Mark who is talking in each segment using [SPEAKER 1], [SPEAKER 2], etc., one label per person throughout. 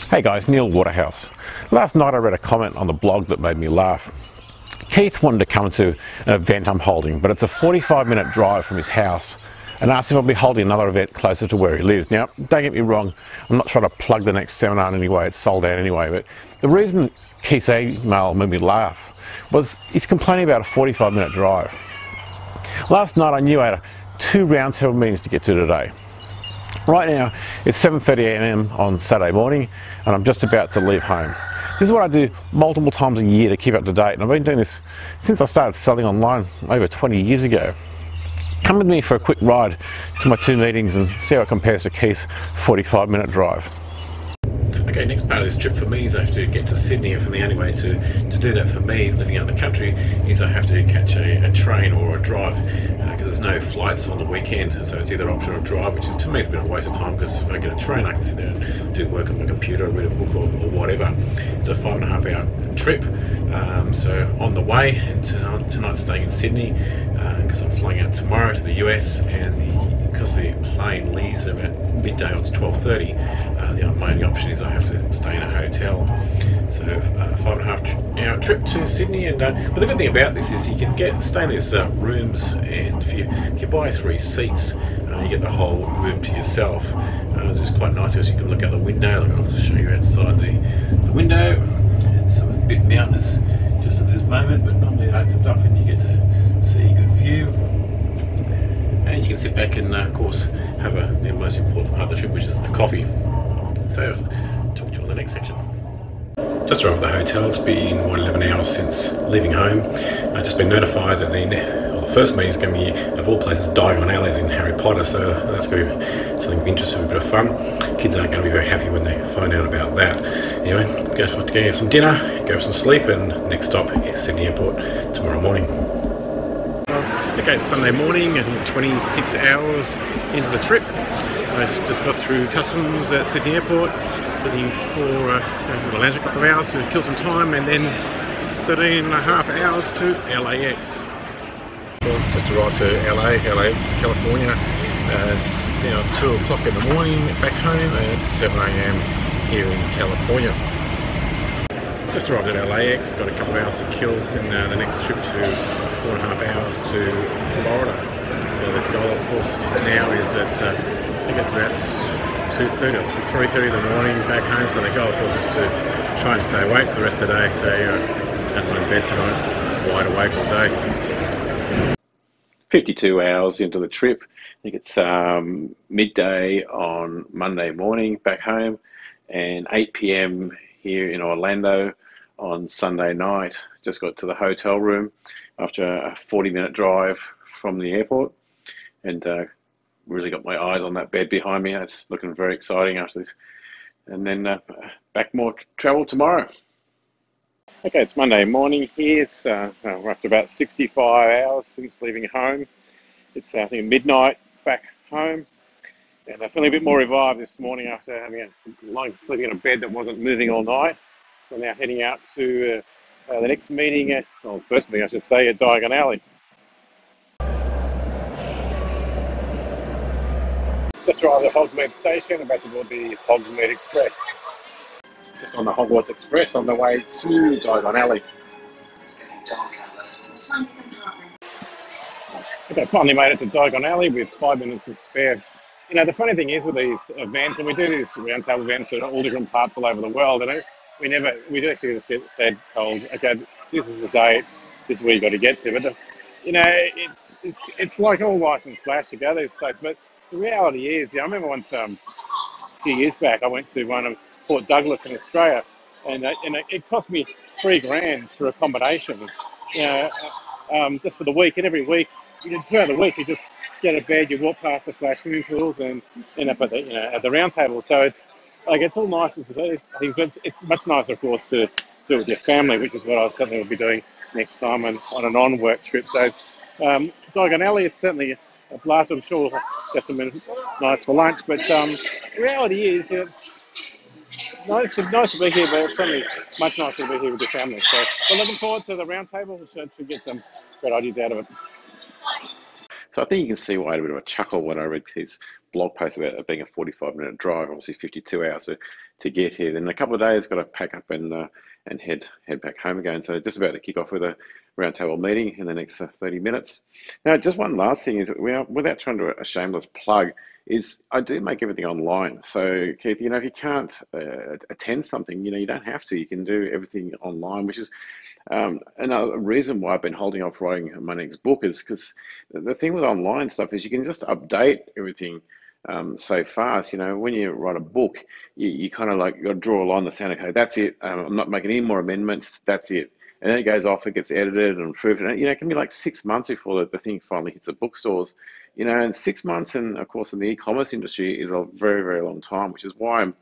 [SPEAKER 1] Hey guys, Neil Waterhouse. Last night I read a comment on the blog that made me laugh. Keith wanted to come to an event I'm holding, but it's a 45-minute drive from his house, and asked if I'll be holding another event closer to where he lives. Now, don't get me wrong, I'm not trying to plug the next seminar in any way, it's sold out anyway, but the reason Keith's email made me laugh was he's complaining about a 45-minute drive. Last night I knew I had 2 roundtable meetings to get to today. Right now it's 7:30 AM on Saturday morning and I'm just about to leave home. This is what I do multiple times a year to keep up to date, and I've been doing this since I started selling online over 20 years ago. Come with me for a quick ride to my 2 meetings and see how it compares to Keith's 45-minute drive. Okay, next part of this trip for me is I have to get to Sydney, and the only way to do that for me, living out in the country, is I have to catch a train or a drive, because there's no flights on the weekend, so it's either option or drive, which is, to me, it's a bit of a waste of time, because if I get a train I can sit there and do work on my computer, read a book or whatever. It's a 5.5 hour trip, so on the way, and tonight staying in Sydney, because I'm flying out tomorrow to the US, and because the plane leaves about midday or 12:30, my only option is I have to stay in a hotel. So 5.5 hour trip to Sydney, and but the good thing about this is you can stay in these rooms, and if you buy 3 seats, you get the whole room to yourself. It's just quite nice because you can look out the window. I'll show you outside the window. It's a bit mountainous just at this moment, but normally it opens up and you get to see a good view. And you can sit back and, of course, have the most important part of the trip, which is the coffee. So I'll talk to you on the next section. Just arrived at the hotel. It's been 11 hours since leaving home. I've just been notified that the first meeting is going to be, of all places, Diagon Alley in Harry Potter, so that's going to be something of interest and a bit of fun. Kids aren't going to be very happy when they find out about that. Anyway, go to get some dinner, go for some sleep, and next stop is Sydney Airport tomorrow morning. Okay, it's Sunday morning, and 26 hours into the trip. I just got through customs at Sydney Airport, looking for the lounge a couple of hours to kill some time, and then 13.5 hours to LAX. Just arrived to LAX, California. It's 2 o'clock in the morning back home, and it's 7 AM here in California. Just arrived at LAX, got a couple of hours to kill, and the next trip to 4.5 hours to Florida. So the goal, of course, now is I think it's about 2:30 or 3:30 in the morning back home. So the goal, of course, is to try and stay awake for the rest of the day. So at my bed tonight, wide awake all day. 52 hours into the trip. I think it's midday on Monday morning back home, and 8 PM here in Orlando on Sunday night. Just got to the hotel room after a 40-minute drive from the airport, and really got my eyes on that bed behind me. It's looking very exciting after this. And then back more travel tomorrow. Okay, it's Monday morning here. It's we're after about 65 hours since leaving home. It's I think midnight back home, and I'm feeling a bit more revived this morning after having sleeping in a bed that wasn't moving all night. We're now heading out to the next meeting, well, first meeting I should say, at Diagon Alley. Just arrived at Hogsmeade Station, about to board the Hogsmeade Express. Just on the Hogwarts Express on the way to Diagon Alley. Okay, finally made it to Diagon Alley with 5 minutes to spare. The funny thing is with these events, and we do these roundtable events at all different parts all over the world, and we do actually just get told, okay, this is the date, this is where you got to get to. But it's like all lights and flash to go to these places. But the reality is, I remember once a few years back, I went to one of Port Douglas in Australia, and it cost me $3,000 for accommodation, just for the week. And every week, throughout the week, you just get a bed, you walk past the flash swimming pools, and end up at the round table. So it's all nice and things, but it's much nicer, of course, to do it with your family, which is what I certainly will be doing next time on a non-work trip. So Diagon Alley is certainly a blast. I'm sure we'll get some nice for lunch, but the reality is it's nice to be here, but it's certainly much nicer to be here with your family. So we're looking forward to the round table. We should get some great ideas out of it. So I think you can see why I had a bit of a chuckle when I read his blog post about it being a 45-minute drive, obviously 52 hours to get here. Then in a couple of days, got to pack up and head back home again. So just about to kick off with a roundtable meeting in the next 30 minutes. Now, just one last thing is, without trying to do a shameless plug, is I do make everything online. So Keith, if you can't attend something, you don't have to. You can do everything online, which is another reason why I've been holding off writing my next book, is because the thing with online stuff is you can just update everything so fast. When you write a book, you kind of like got to draw a line in the sand. Okay, that's it. I'm not making any more amendments. That's it. And then it goes off, it gets edited and approved. And, it can be like 6 months before the thing finally hits the bookstores. And 6 months, and of course in the e-commerce industry, is a very, very long time, which is why I'm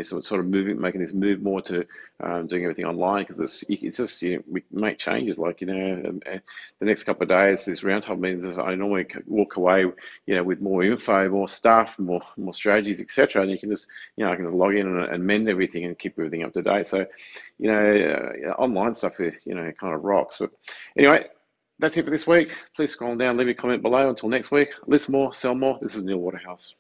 [SPEAKER 1] sort of making this move more to doing everything online, because it's just, we make changes. Like, the next couple of days, this roundtable means I normally walk away, with more info, more stuff, more strategies, etc. And you can just, I can just log in and mend everything and keep everything up to date. So, online stuff, kind of rocks. But anyway, that's it for this week. Please scroll down, leave a comment below. Until next week, list more, sell more. This is Neil Waterhouse.